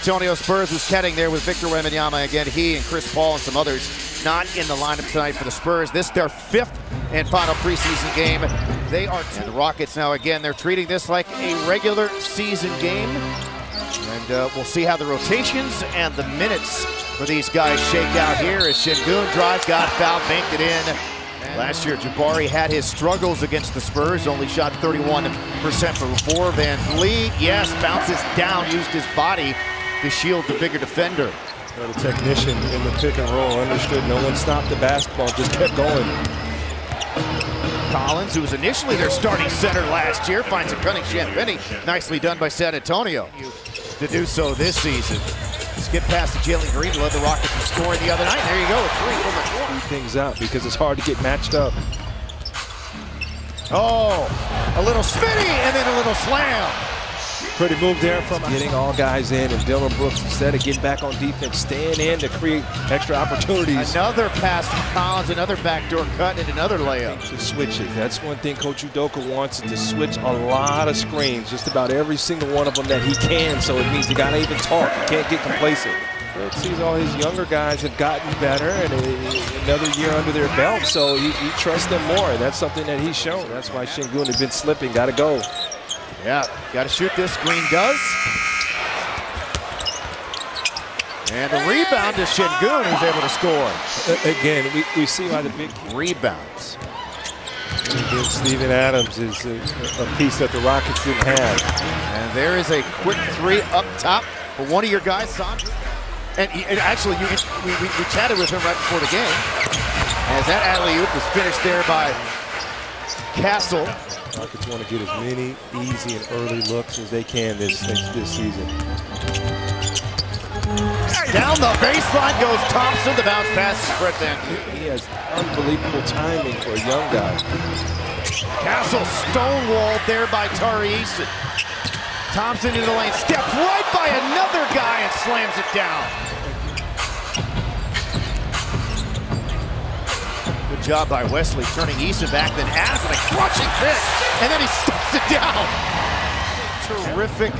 Antonio Spurs was heading there with Victor Wembanyama again. He and Chris Paul and some others not in the lineup tonight for the Spurs. This their 5th and final preseason game. They are and the Rockets now again, they're treating this like a regular season game. And we'll see how the rotations and the minutes for these guys shake out here as Şengün drives, got fouled, banked it in. Last year, Jabari had his struggles against the Spurs, only shot 31% from 4. Van Vliet, yes, bounces down, used his body to shield the bigger defender. The technician in the pick and roll understood no one stopped the basketball, just kept going. Collins, who was initially their starting center last year, finds a cunning Champagny. Nicely done by San Antonio to do so this season. Skip past to Jalen Green, led the Rockets in scoring the other night. There you go, a 3 from the corner. Things out because it's hard to get matched up. Oh, a little spinny and then a little slam. Pretty move there from getting all guys in, and Dillon Brooks, instead of getting back on defense, staying in to create extra opportunities. Another pass from Collins, another backdoor cut, and another layup. To switch it. That's one thing Coach Udoka wants, to switch a lot of screens, just about every single one of them that he can. So it means you got to even talk. You can't get complacent. Fred sees all his younger guys have gotten better and another year under their belt, so he trusts them more. And that's something that he's shown. That's why Şengün has been slipping. Got to go. Yeah, got to shoot this. Green does. And the rebound to Şengün, who's able to score. Again, we see why the big rebounds. Again, Steven Adams is a piece that the Rockets didn't have. And there is a quick 3 up top for one of your guys, Sandro. And actually, we chatted with him right before the game. As that alley-oop is finished there by Castle. Rockets want to get as many easy and early looks as they can this season. Down the baseline goes Thompson. The bounce pass is Fred Van Vliet. He has unbelievable timing for a young guy. Castle stonewalled there by Tari Eason. Thompson into the lane, stepped right by another guy and slams it down. Good job by Wesley, turning Eason back, then has a crushing kick, and then he steps it down. Terrific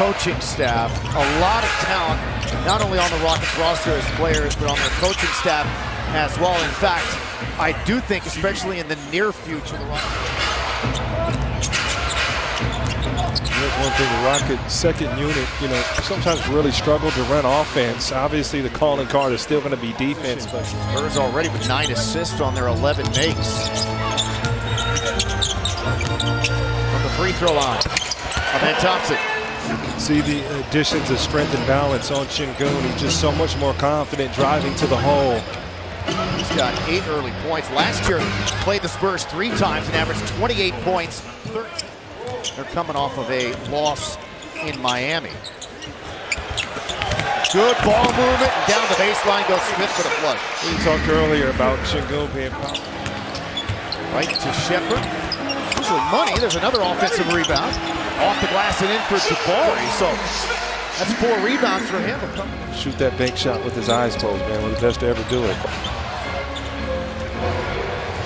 coaching staff, a lot of talent, not only on the Rockets roster as players, but on their coaching staff as well. In fact, I do think, especially in the near future, the Rockets. One thing, the Rockets second unit, sometimes really struggle to run offense. Obviously, the calling card is still going to be defense. But Spurs already with 9 assists on their 11 makes. From the free throw line, Ahmed Thompson. See the additions of strength and balance on Şengün. He's just so much more confident driving to the hole. He's got 8 early points. Last year, played the Spurs 3 times and averaged 28 points. They're coming off of a loss in Miami. Good ball movement. Down the baseline goes Smith for the flush. We talked earlier about Şengün being right to Shepard. Usually money. There's another offensive rebound. Off the glass and in for Jabari. So that's 4 rebounds for him. Shoot that bank shot with his eyes closed, man. One of the best to ever do it.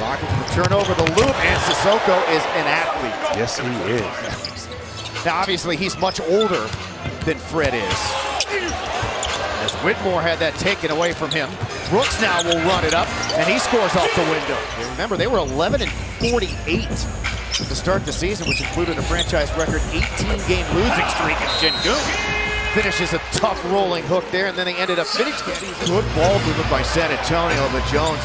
Rockets will turn over the loop, and Sissoko is an athlete. Yes, he is. Now, obviously, he's much older than Fred is. As Whitmore had that taken away from him. Brooks now will run it up, and he scores off the window. Remember, they were 11-48 to start the season, which included a franchise record 18-game losing streak. And Şengün finishes a tough rolling hook there, and then they ended up finishing the season. Good ball movement by San Antonio, but Jones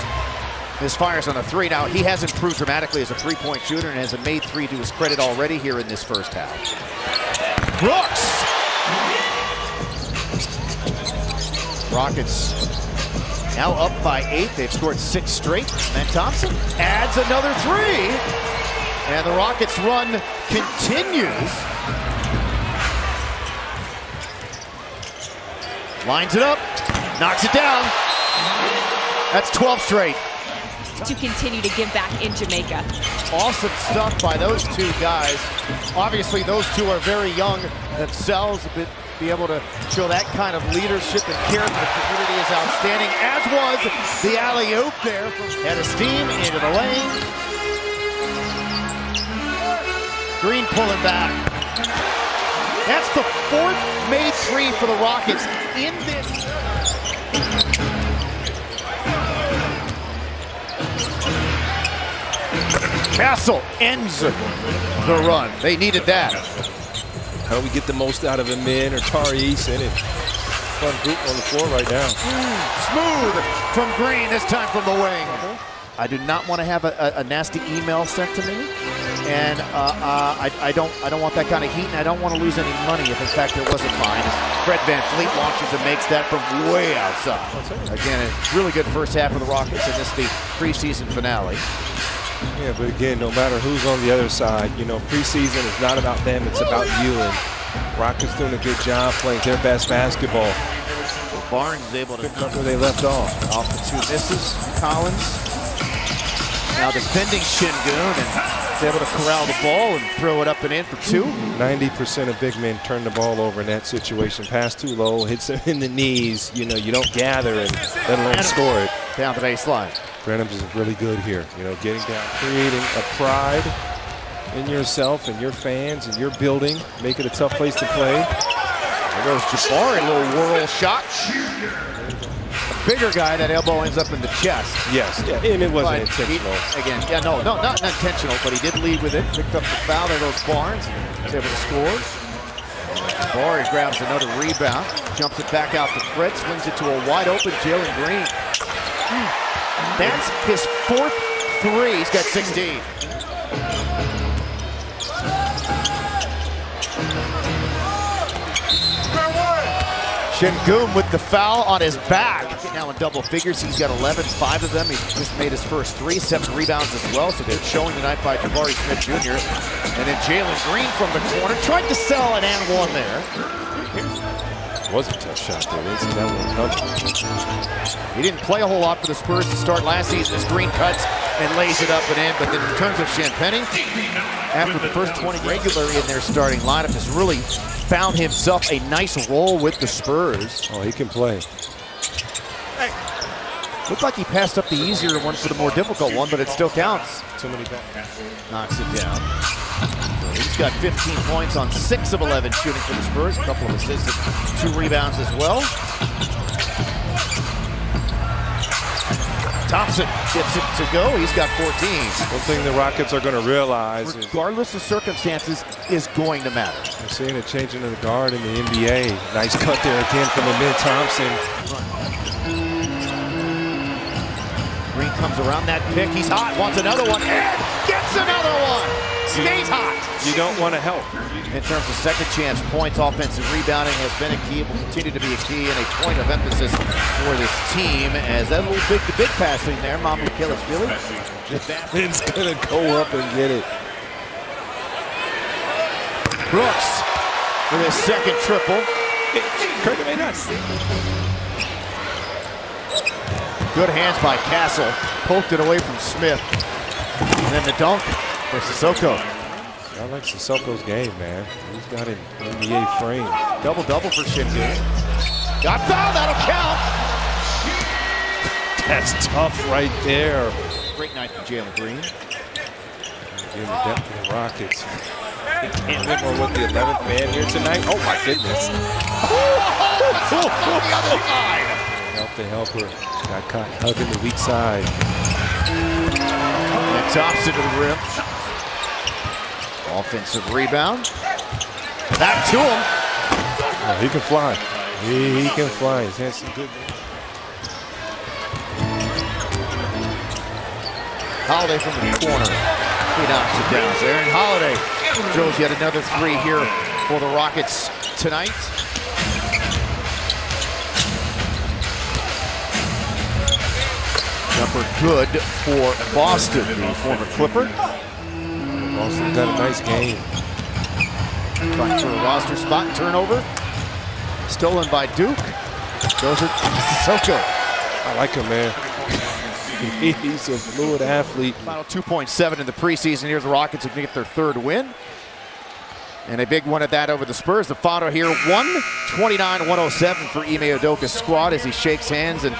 his fires on a 3. Now, he has improved dramatically as a 3-point shooter and has a made 3 to his credit already here in this first half. Brooks! Rockets now up by 8. They've scored 6 straight. And Thompson adds another 3. And the Rockets' run continues. Lines it up, knocks it down. That's 12 straight. To continue to give back in Jamaica. Awesome stuff by those 2 guys. Obviously, those 2 are very young themselves, but be able to show that kind of leadership and care for the community is outstanding, as was the alley-oop there from head of steam into the lane. Green pulling back. That's the 4th made three for the Rockets in this. Castle ends the run. They needed that. How do we get the most out of him, man, or Tari Eason? And fun group on the floor right now. Smooth from Green, this time from the wing. I do not want to have a nasty email sent to me, and I don't want that kind of heat, and I don't want to lose any money if in fact there was a fine. Fred VanVleet launches and makes that from way outside. Again, a really good first half of the Rockets, and this is the preseason finale. Yeah, but again, no matter who's on the other side, you know, preseason is not about them, it's about you. And Rockets doing a good job playing their best basketball. Barnes is able to pick up where they left off. Off the two misses, Collins. Now defending Şengün, and is able to corral the ball and throw it up and in for two. 90% of big men turn the ball over in that situation. Pass too low, hits him in the knees. You know, you don't gather and let alone score it. Down the baseline. Branham is really good here. You know, getting down, creating a pride in yourself and your fans and your building, make it a tough place to play. There goes Jabari, a little whirl shot. A bigger guy, that elbow ends up in the chest. Yes, yeah, and it wasn't intentional. Not intentional, but he did lead with it. Picked up the foul. There goes Barnes. He's able to score. Jabari grabs another rebound, jumps it back out to Fred, swings it to a wide open Jalen Green. That's his 4th three. He's got 16. Şengün with the foul on his back. Now in double figures, he's got 11, 5 of them. He's just made his first 3, 7 rebounds as well. So good showing tonight by Jabari Smith Jr. And then Jalen Green from the corner. Tried to sell an and one there. Was a tough shot there. Didn't see that one coming. He didn't play a whole lot for the Spurs to start last season as Green cuts and lays it up and in. But then in terms of Champagnie, after the first 20 regularly in their starting lineup, has really found himself a nice role with the Spurs. Oh, he can play. Hey. Looked like he passed up the easier one for the more difficult one, but it still counts. Too many back. Knocks it down. He's got 15 points on 6 of 11 shooting for the Spurs. A couple of assists and 2 rebounds as well. Thompson gets it to go. He's got 14. One thing the Rockets are going to realize, regardless of circumstances, is going to matter. We're seeing a change in the guard in the NBA. Nice cut there again from Amin Thompson. Green comes around that pick. He's hot. Wants another one. And gets another one. Stays hot. You don't want to help. In terms of second chance points, offensive rebounding has been a key. It will continue to be a key and a point of emphasis for this team. As that little big passing there, Mamu Kelishvili. It's going to go up and get it. Brooks with his second triple. Kirk may not see. Good hands by Castle. Poked it away from Smith. And then the dunk for Sissoko. I like Sissoko's game, man. He's got an NBA frame. Double-double for Şengün. Got fouled, that'll count. That's tough right there. Great night for Jalen Green. Again, the depth of the Rockets. They can't win more with the 11th man here tonight. Oh my goodness. On the other side. Help the helper. Got caught hugging the weak side. And Thompson to the rim. Offensive rebound. Back to him. Oh, he can fly. He can fly. He's had some good. Holiday from the corner. He knocks it down. So Aaron Holiday drills yet another 3 here for the Rockets tonight. Jumper good for Boston, the former Clipper. Boston got a nice game. Trying for a roster spot and turnover. Stolen by Duke. Goes it to Sissoko. I like him, man. He's a fluid athlete. Final 2.7 in the preseason. Here's the Rockets who can get their 3rd win. And a big one at that over the Spurs. The final here, 129-107 for Ime Udoka's squad as he shakes hands and